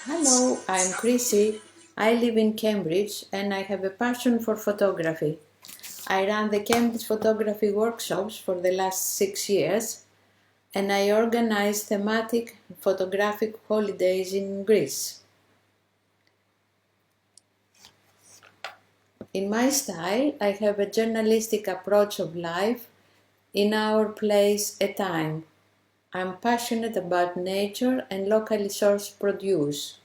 Hello, I'm Chryssie. I live in Cambridge and I have a passion for photography. I run the Cambridge photography workshops for the last 6 years and I organize thematic photographic holidays in Greece. In my style, I have a journalistic approach of life in our place a time. I'm passionate about nature and locally sourced produce.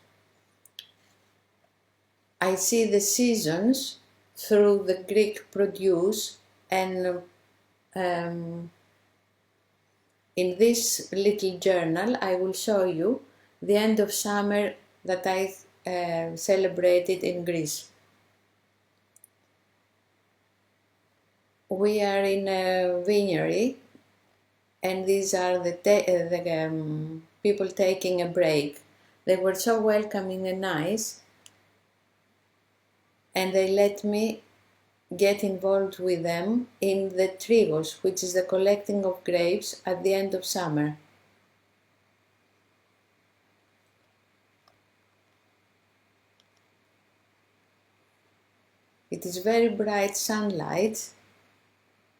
I see the seasons through the Greek produce, and in this little journal I will show you the end of summer that I celebrated in Greece. We are in a vinery and these are the people taking a break. They were so welcoming and nice, and they let me get involved with them in the trigos, which is the collecting of grapes at the end of summer. It is very bright sunlight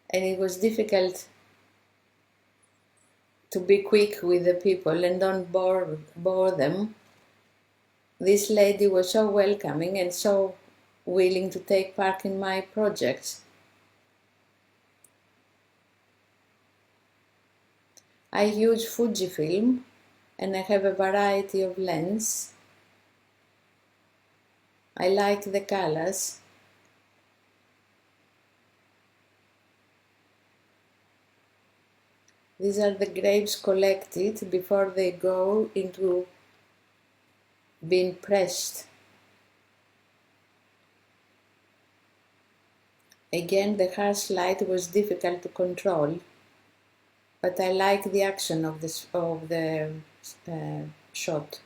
and it was difficult to be quick with the people and don't bore them. This lady was so welcoming and so willing to take part in my projects. I use Fujifilm and I have a variety of lenses. I like the colors. These are the grapes collected before they go into being pressed. Again, the harsh light was difficult to control, but I like the action of the shot.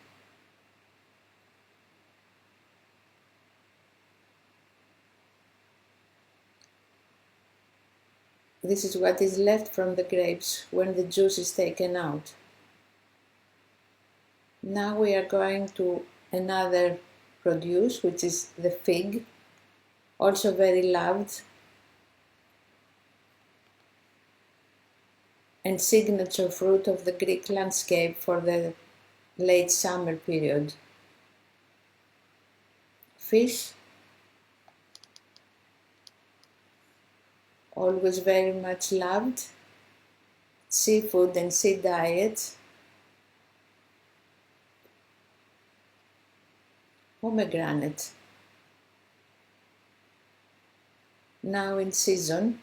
This is what is left from the grapes when the juice is taken out. Now we are going to another produce, which is the fig, also very loved and signature fruit of the Greek landscape for the late summer period. Fish, always very much loved, seafood and sea diet, pomegranate, now in season.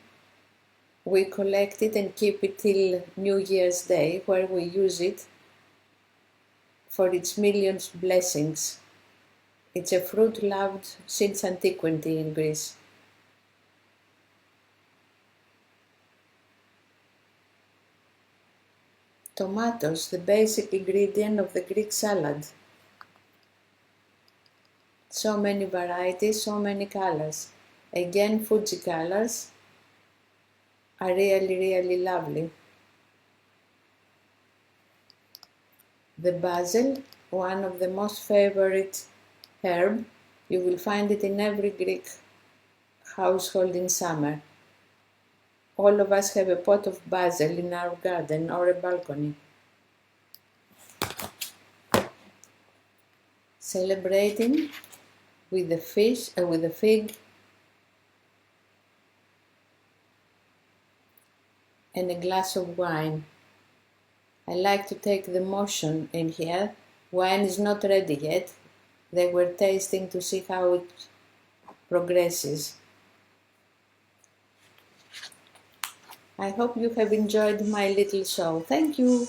We collect it and keep it till New Year's Day, where we use it for its millions blessings. It's a fruit loved since antiquity in Greece. Tomatoes, the basic ingredient of the Greek salad. So many varieties, so many colors. Again, Fuji colors are really lovely. The basil, one of the most favorite herb, you will find it in every Greek household in summer. All of us have a pot of basil in our garden or a balcony. Celebrating with the fish, with the fig, and a glass of wine. I like to take the motion in here. Wine is not ready yet. They were tasting to see how it progresses. I hope you have enjoyed my little show. Thank you.